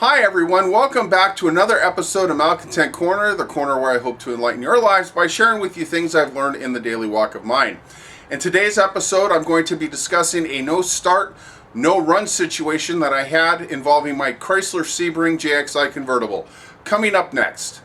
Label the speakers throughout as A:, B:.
A: Hi everyone, welcome back to another episode of Malcontent Corner, the corner where I hope to enlighten your lives by sharing with you things I've learned in the daily walk of mine. In today's episode, I'm going to be discussing a no start, no run situation that I had involving my Chrysler Sebring JXI convertible. Coming up next.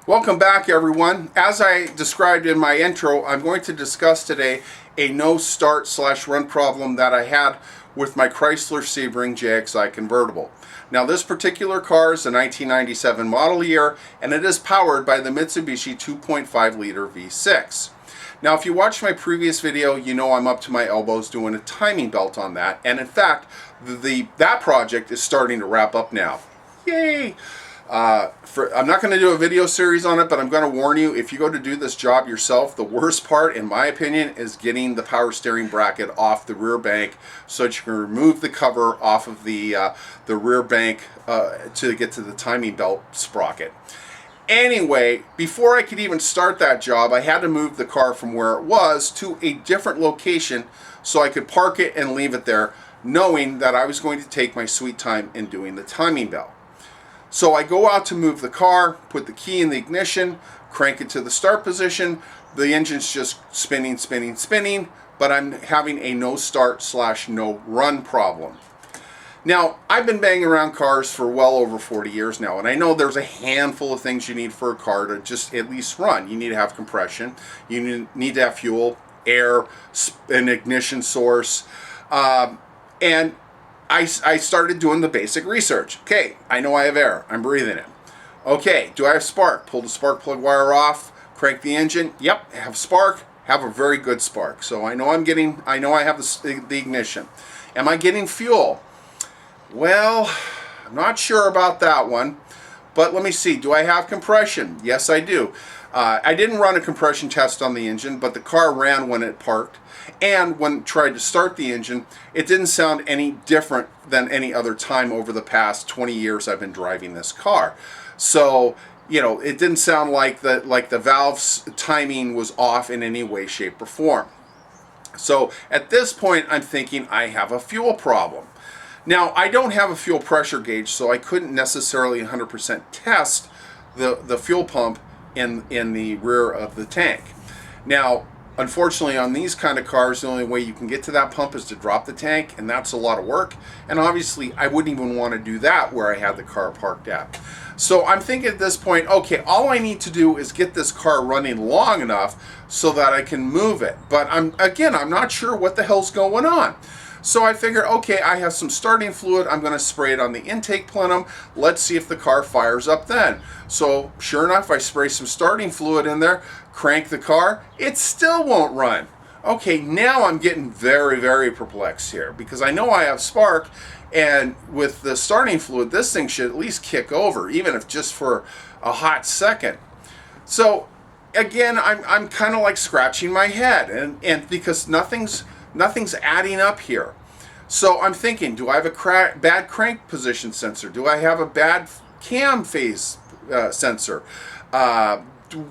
A: Welcome back everyone. As I described in my intro, I'm going to discuss today a no start / run problem that I had with my Chrysler Sebring JXI convertible. Now this particular car is a 1997 model year and it is powered by the Mitsubishi 2.5 liter V6. Now if you watched my previous video, you know I'm up to my elbows doing a timing belt on that, and in fact that project is starting to wrap up now. Yay! I'm not going to do a video series on it, but I'm going to warn you, if you go to do this job yourself, the worst part, in my opinion, is getting the power steering bracket off the rear bank so that you can remove the cover off of the rear bank to get to the timing belt sprocket. Anyway, before I could even start that job, I had to move the car from where it was to a different location so I could park it and leave it there, knowing that I was going to take my sweet time in doing the timing belt. So I go out to move the car, put the key in the ignition, crank it to the start position. The engine's just spinning, but I'm having a no start / no run problem. Now, I've been banging around cars for well over 40 years now, and I know there's a handful of things you need for a car to just at least run. You need to have compression, you need to have fuel, air, an ignition source, and I started doing the basic research. Okay, I know I have air. I'm breathing it. Okay, do I have spark? Pull the spark plug wire off, crank the engine. Yep, have spark. Have a very good spark. So I know I have the ignition. Am I getting fuel? Well, I'm not sure about that one. But let me see. Do I have compression? Yes, I do. I didn't run a compression test on the engine, but the car ran when it parked. And when tried to start the engine, it didn't sound any different than any other time over the past 20 years I've been driving this car. So, you know, it didn't sound like the valve's timing was off in any way, shape, or form. So at this point, I'm thinking I have a fuel problem. Now, I don't have a fuel pressure gauge, so I couldn't necessarily 100% test the fuel pump in the rear of the tank. Now, unfortunately, on these kind of cars, the only way you can get to that pump is to drop the tank, and that's a lot of work. And obviously, I wouldn't even want to do that where I had the car parked at. So I'm thinking at this point, okay, all I need to do is get this car running long enough so that I can move it. But I'm not sure what the hell's going on. So I figured, okay, I have some starting fluid. I'm going to spray it on the intake plenum. Let's see if the car fires up then. So sure enough, I spray some starting fluid in there, crank the car. It still won't run. Okay, now I'm getting very, very perplexed here because I know I have spark, and with the starting fluid, this thing should at least kick over, even if just for a hot second. So again, I'm kind of like scratching my head, and because nothing's adding up here. So I'm thinking, do I have a bad crank position sensor? Do I have a bad cam phase sensor?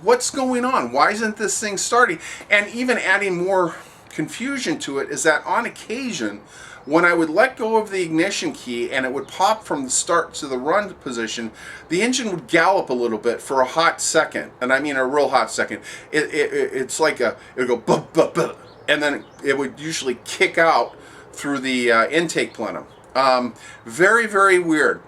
A: What's going on? Why isn't this thing starting? And even adding more confusion to it is that on occasion, when I would let go of the ignition key and it would pop from the start to the run position, the engine would gallop a little bit for a hot second. And I mean a real hot second. It's like it would go buh, buh, buh. And then it would usually kick out through the intake plenum. Very, very weird.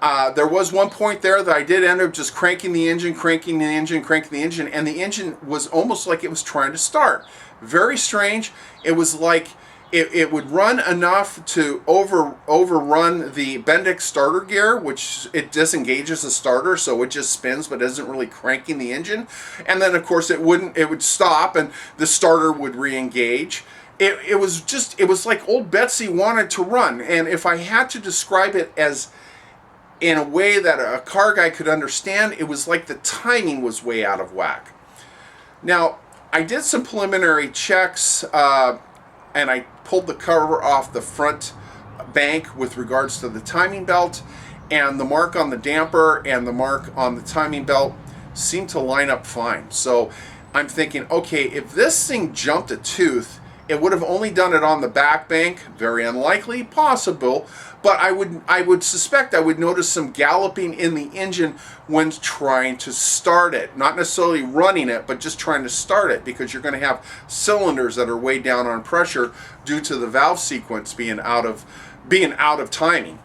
A: There was one point there that I did end up just cranking the engine, and the engine was almost like it was trying to start. Very strange. It was like it would run enough to overrun the Bendix starter gear, which it disengages the starter, so it just spins but isn't really cranking the engine. And then of course it would stop and the starter would re-engage. it was like old Betsy wanted to run. And if I had to describe it as in a way that a car guy could understand, it was like the timing was way out of whack. Now, I did some preliminary checks, and I pulled the cover off the front bank with regards to the timing belt, and the mark on the damper and the mark on the timing belt seemed to line up fine. So I'm thinking, okay, if this thing jumped a tooth, it would have only done it on the back bank. Very unlikely, possible, but I would suspect I would notice some galloping in the engine when trying to start it. Not necessarily running it, but just trying to start it, because you're going to have cylinders that are way down on pressure due to the valve sequence being out of timing.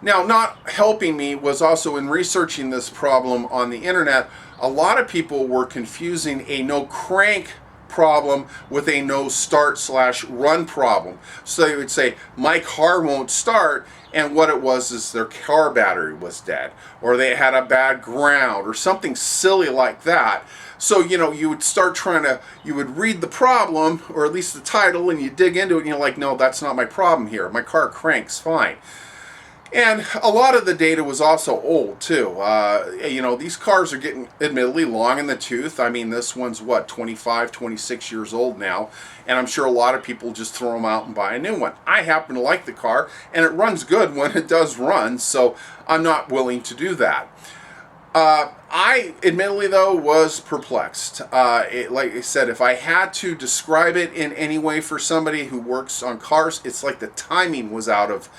A: Now, not helping me was also in researching this problem on the internet, a lot of people were confusing a no crank problem with a no start/run problem. So they would say, my car won't start, and what it was is their car battery was dead, or they had a bad ground, or something silly like that. So, you would start you would read the problem, or at least the title, and you dig into it, and you're like, no, that's not my problem here. My car cranks fine. And a lot of the data was also old, too. These cars are getting, admittedly, long in the tooth. I mean, this one's, 25, 26 years old now. And I'm sure a lot of people just throw them out and buy a new one. I happen to like the car, and it runs good when it does run, so I'm not willing to do that. I, admittedly, though, was perplexed. Like I said, if I had to describe it in any way for somebody who works on cars, it's like the timing was out of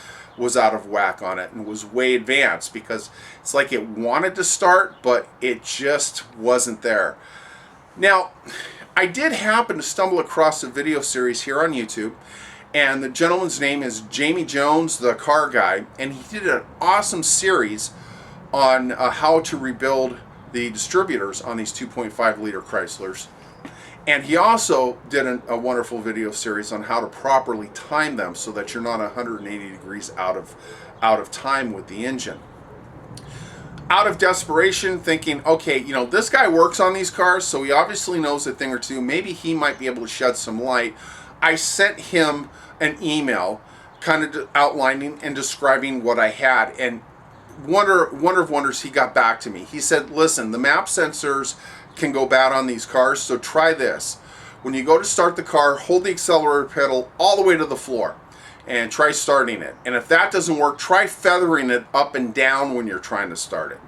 A: whack on it and was way advanced, because it's like it wanted to start, but it just wasn't there. Now, I did happen to stumble across a video series here on YouTube, and the gentleman's name is Jamie Jones, the car guy, and he did an awesome series on how to rebuild the distributors on these 2.5 liter Chryslers. And he also did a wonderful video series on how to properly time them so that you're not 180 degrees out of time with the engine. Out of desperation, thinking, okay, this guy works on these cars, so he obviously knows a thing or two. Maybe he might be able to shed some light. I sent him an email kind of outlining and describing what I had, and wonder of wonders, he got back to me. He said, listen, the map sensors can go bad on these cars, so try this. When you go to start the car, hold the accelerator pedal all the way to the floor and try starting it. And if that doesn't work, try feathering it up and down when you're trying to start it.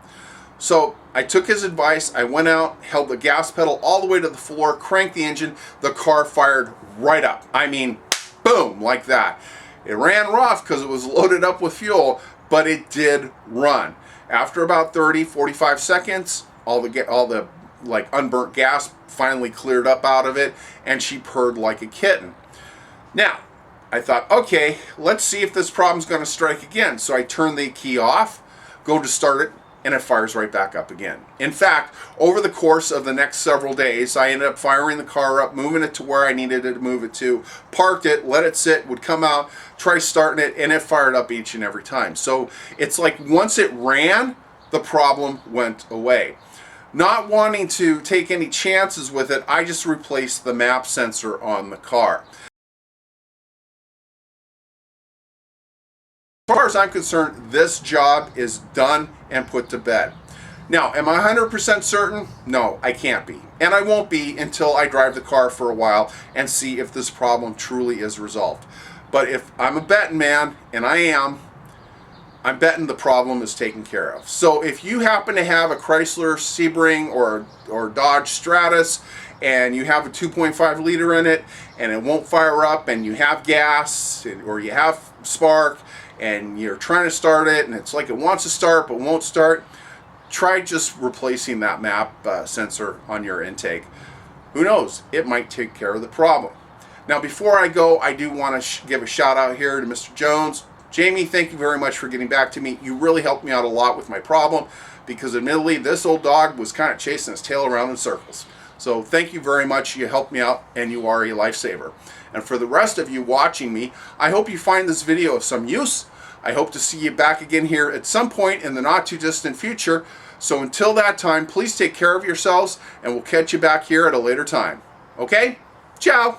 A: So I took his advice. I went out, held the gas pedal all the way to the floor, cranked the engine. The car fired right up. I mean, boom, like that. It ran rough because it was loaded up with fuel, but it did run. After about 30-45 seconds, all the like unburnt gas finally cleared up out of it, and she purred like a kitten. Now, I thought, okay, let's see if this problem's going to strike again. So I turn the key off, go to start it, and it fires right back up again. In fact, over the course of the next several days, I ended up firing the car up, moving it to where I needed it to move it to, parked it, let it sit, would come out, try starting it, and it fired up each and every time. So it's like once it ran, the problem went away. Not wanting to take any chances with it, I just replaced the map sensor on the car. As far as I'm concerned, this job is done and put to bed. Now, am I 100% certain? No, I can't be. And I won't be until I drive the car for a while and see if this problem truly is resolved. But if I'm a betting man, and I am, I'm betting the problem is taken care of. So if you happen to have a Chrysler Sebring or Dodge Stratus, and you have a 2.5 liter in it, and it won't fire up, and you have gas, or you have spark, and you're trying to start it, and it's like it wants to start but won't start, try just replacing that map sensor on your intake. Who knows? It might take care of the problem. Now, before I go, I do want to give a shout out here to Mr. Jones. Jamie, thank you very much for getting back to me. You really helped me out a lot with my problem, because admittedly, this old dog was kind of chasing his tail around in circles. So thank you very much. You helped me out, and you are a lifesaver. And for the rest of you watching me, I hope you find this video of some use. I hope to see you back again here at some point in the not too distant future. So until that time, please take care of yourselves, and we'll catch you back here at a later time. Okay? Ciao!